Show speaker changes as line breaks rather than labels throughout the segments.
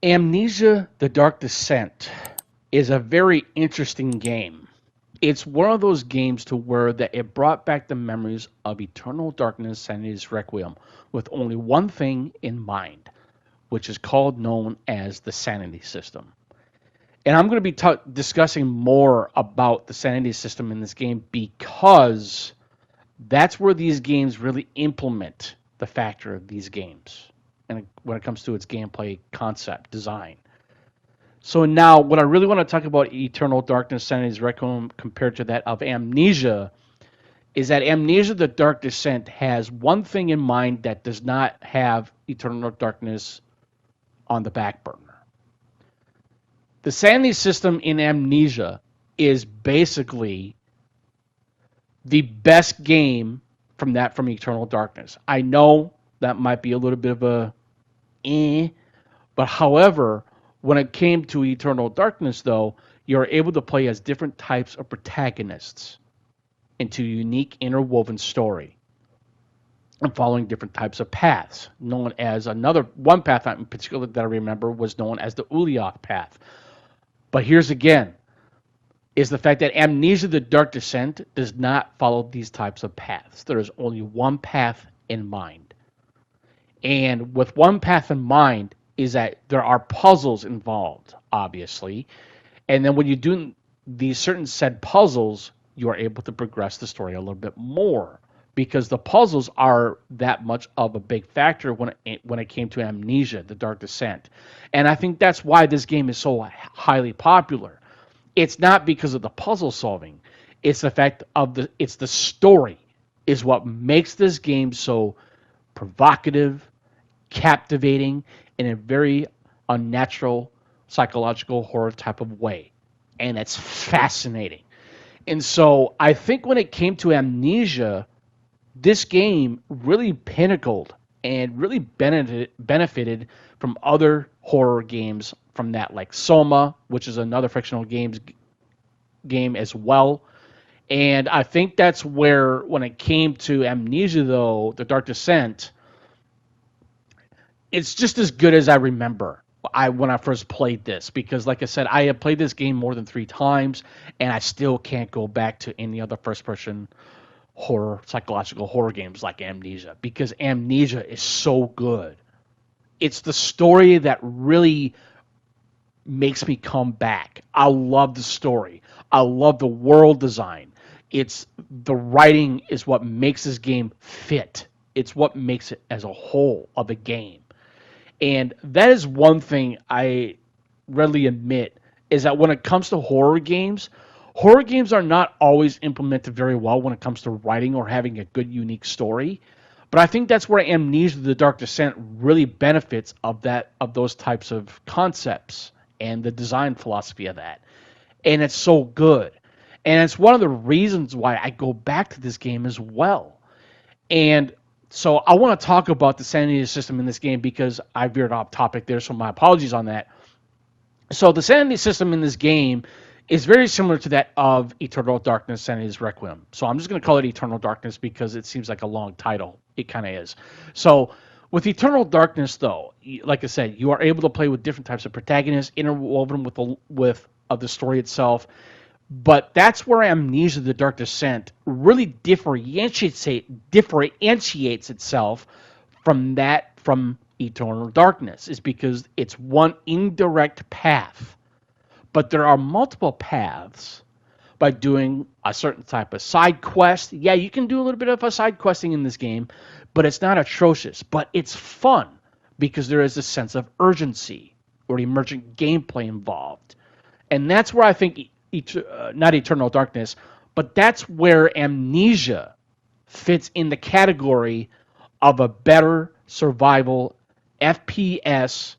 Amnesia: The Dark Descent is a very interesting game. It's one of those games to where that it brought back the memories of Eternal Darkness Sanity's Requiem with only one thing in mind, which is called known as the Sanity System. And I'm going to be discussing more about the Sanity System in this game because that's where these games really implement the factor of these games and when it comes to its gameplay concept design. So now, what I really want to talk about Eternal Darkness, Sanity's Requiem compared to that of Amnesia is that Amnesia: The Dark Descent has one thing in mind that does not have Eternal Darkness on the back burner. The Sanity system in Amnesia is basically the best game from Eternal Darkness. I know that might be a little bit of a but however, when it came to Eternal Darkness, though, you're able to play as different types of protagonists into a unique interwoven story and following different types of paths. Known as one path in particular that I remember was known as the Ulioth path. But here's again, is the fact that Amnesia: The Dark Descent does not follow these types of paths. There is only one path in mind. And with one path in mind is that there are puzzles involved, obviously. And then when you do these certain said puzzles, you are able to progress the story a little bit more because the puzzles are that much of a big factor when it came to Amnesia: The Dark Descent. And I think that's why this game is so highly popular. It's not because of the puzzle solving. It's the fact of it's the story is what makes this game so provocative, captivating in a very unnatural psychological horror type of way. And it's fascinating. And so I think when it came to Amnesia, this game really pinnacled and really benefited from other horror games from that, like Soma, which is another fictional game as well. And I think that's where, when it came to Amnesia, though, The Dark Descent, it's just as good as I remember when I first played this. Because, like I said, I have played this game more than 3 times, and I still can't go back to any other first-person psychological horror games like Amnesia, because Amnesia is so good. It's the story that really makes me come back. I love the story. I love the world design. It's the writing is what makes this game fit. It's what makes it as a whole of a game. And that is one thing I readily admit is that when it comes to horror games are not always implemented very well when it comes to writing or having a good, unique story. But I think that's where Amnesia: The Dark Descent really benefits of those types of concepts and the design philosophy of that. And it's so good. And it's one of the reasons why I go back to this game as well. And so I want to talk about the sanity system in this game because I veered off topic there, so my apologies on that. So the sanity system in this game is very similar to that of Eternal Darkness, Sanity's Requiem. So I'm just going to call it Eternal Darkness because it seems like a long title. It kind of is. So with Eternal Darkness, though, like I said, you are able to play with different types of protagonists interwoven with the story itself. But that's where Amnesia: The Dark Descent really differentiates itself from Eternal Darkness, is because it's one indirect path. But there are multiple paths by doing a certain type of side quest. Yeah, you can do a little bit of a side questing in this game, but it's not atrocious. But it's fun because there is a sense of urgency or emergent gameplay involved. And that's where I think, not Eternal Darkness, but that's where Amnesia fits in the category of a better survival FPS,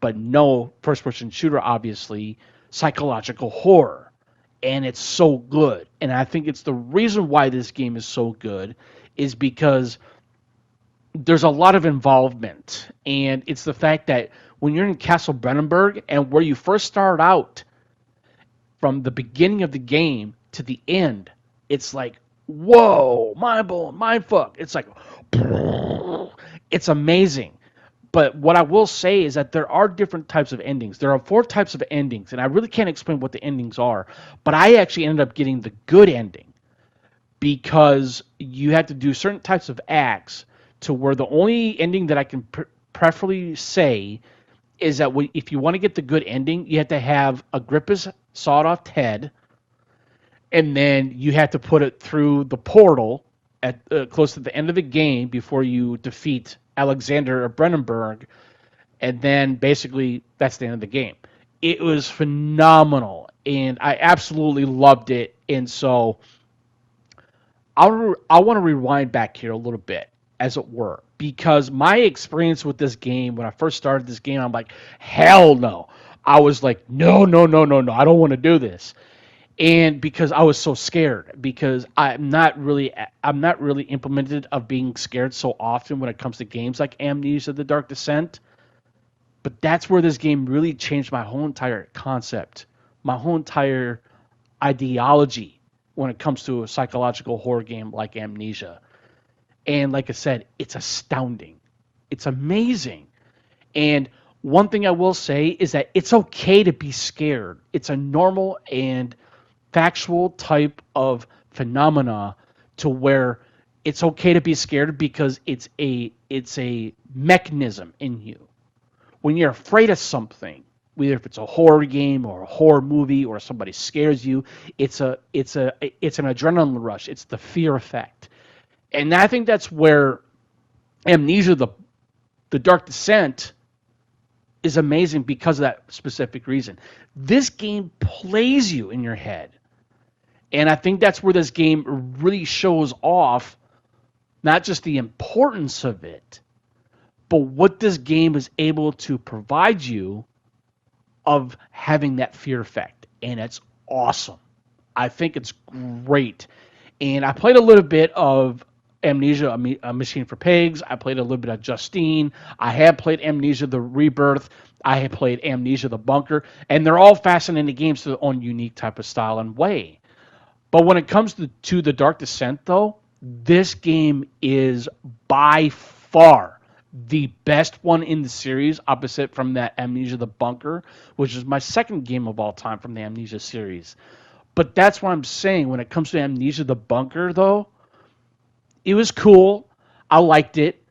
but no first-person shooter, obviously, psychological horror. And it's so good. And I think it's the reason why this game is so good is because there's a lot of involvement. And it's the fact that when you're in Castle Brennenburg and where you first start out, from the beginning of the game to the end, it's like, whoa, mind blown, mind fuck. It's like, it's amazing. But what I will say is that there are different types of endings. There are four types of endings, and I really can't explain what the endings are. But I actually ended up getting the good ending because you have to do certain types of acts to where the only ending that I can preferably say is that if you want to get the good ending, you have to have Agrippa's sawed-off head, and then you have to put it through the portal at close to the end of the game before you defeat Alexander of Brennenburg, and then basically that's the end of the game. It was phenomenal, and I absolutely loved it. And so I want to rewind back here a little bit, as it were, because my experience with this game when I first started this game, I'm like, hell no. I was like, no, no, no, no, no, I don't want to do this. And because I was so scared, because I'm not really implemented of being scared so often when it comes to games like Amnesia: The Dark Descent. But that's where this game really changed my whole entire concept, my whole entire ideology when it comes to a psychological horror game like Amnesia. And like I said, it's astounding. It's amazing. And one thing I will say is that it's okay to be scared. It's a normal and factual type of phenomena to where it's okay to be scared because it's a mechanism in you. When you're afraid of something, whether if it's a horror game or a horror movie or somebody scares you, it's an adrenaline rush. It's the fear effect. And I think that's where Amnesia: The Dark Descent is amazing because of that specific reason. This game plays you in your head. And I think that's where this game really shows off not just the importance of it, but what this game is able to provide you of having that fear effect. And it's awesome. I think it's great. And I played a little bit of Amnesia: A Machine for Pigs. I played a little bit of Justine. I have played Amnesia: The Rebirth. I have played Amnesia: The Bunker. And they're all fascinating games to their own unique type of style and way. But when it comes to The Dark Descent, though, this game is by far the best one in the series, opposite from that Amnesia: The Bunker, which is my second game of all time from the Amnesia series. But that's what I'm saying. When it comes to Amnesia: The Bunker, though, it was cool. I liked it.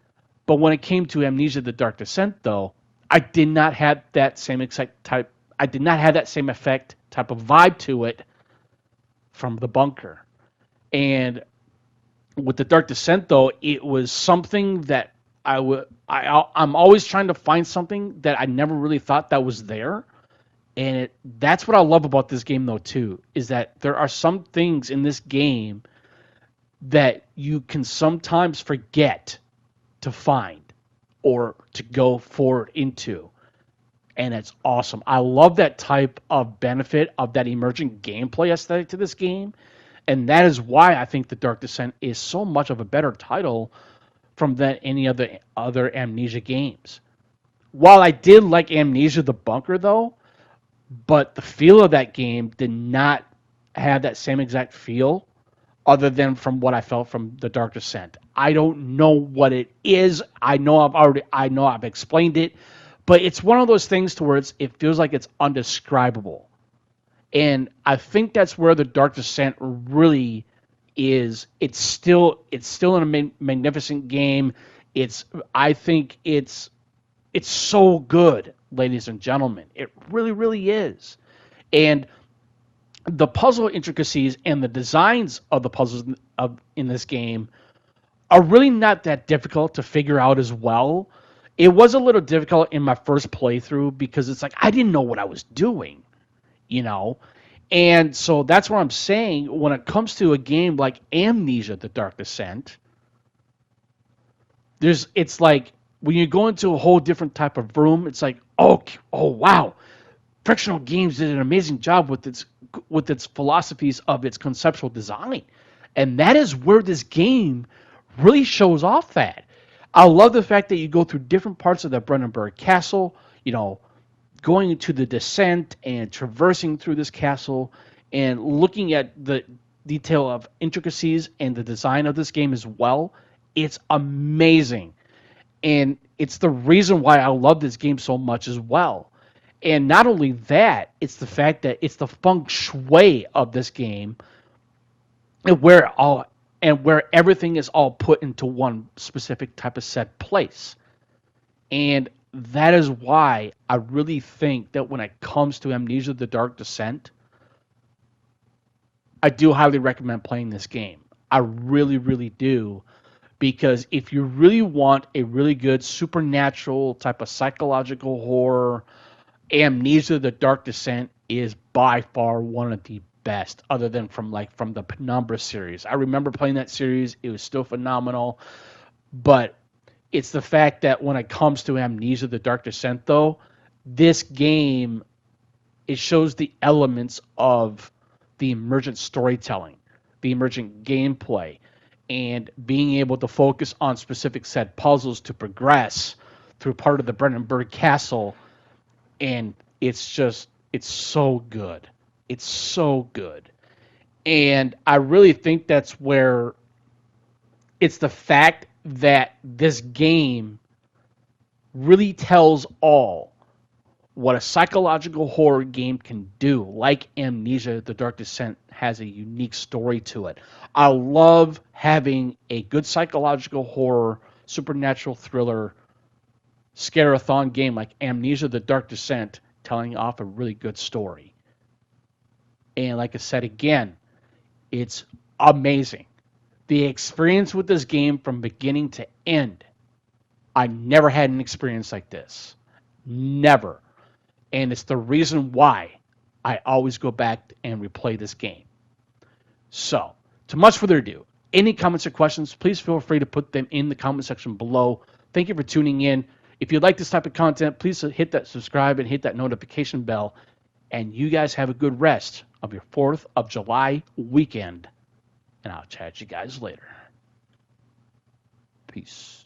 But when it came to Amnesia: The Dark Descent, though, I did not have that same exact type. I did not have that same effect type of vibe to it from The Bunker. And with The Dark Descent, though, it was something that I'm always trying to find something that I never really thought that was there. And that's what I love about this game, though, too, is that there are some things in this game that you can sometimes forget to find or to go forward into. And it's awesome. I love that type of benefit of that emergent gameplay aesthetic to this game. And that is why I think The Dark Descent is so much of a better title from than any other Amnesia games. While I did like Amnesia: The Bunker, though, but the feel of that game did not have that same exact feel other than from what I felt from The Dark Descent. I don't know what it is. I know I've explained it, but it's one of those things to where it feels like it's undescribable. And I think that's where The Dark Descent really is. It's still a magnificent game. I think it's so good, ladies and gentlemen. It really, really is. And the puzzle intricacies and the designs of the puzzles in this game are really not that difficult to figure out as well. It was a little difficult in my first playthrough because it's like I didn't know what I was doing, you know? And so that's what I'm saying when it comes to a game like Amnesia: The Dark Descent, it's like when you go into a whole different type of room, it's like, oh wow. Frictional Games did an amazing job with its philosophies of its conceptual design. And that is where this game really shows off that. I love the fact that you go through different parts of the Brennenburg Castle, going into the descent and traversing through this castle and looking at the detail of intricacies and the design of this game as well. It's amazing. And it's the reason why I love this game so much as well. And not only that, it's the fact that it's the feng shui of this game, and where everything is all put into one specific type of set place. And that is why I really think that when it comes to Amnesia the Dark Descent, I do highly recommend playing this game. I really, really do. Because if you really want a really good supernatural type of psychological horror, Amnesia the Dark Descent is by far one of the best, other than from the Penumbra series. I remember playing that series, it was still phenomenal. But it's the fact that when it comes to Amnesia the Dark Descent though, this game, it shows the elements of the emergent storytelling, the emergent gameplay, and being able to focus on specific set puzzles to progress through part of the Brandenburg Castle. And it's so good. It's so good. And I really think that's where it's the fact that this game really tells all what a psychological horror game can do. Like Amnesia, The Dark Descent has a unique story to it. I love having a good psychological horror, supernatural thriller, scare-a-thon game like Amnesia, The Dark Descent, telling off a really good story. And like I said again, it's amazing. The experience with this game from beginning to end, I never had an experience like this. Never. And it's the reason why I always go back and replay this game. So, to much further ado, any comments or questions, please feel free to put them in the comment section below. Thank you for tuning in. If you like this type of content, please hit that subscribe and hit that notification bell. And you guys have a good rest of your 4th of July weekend. And I'll chat you guys later. Peace.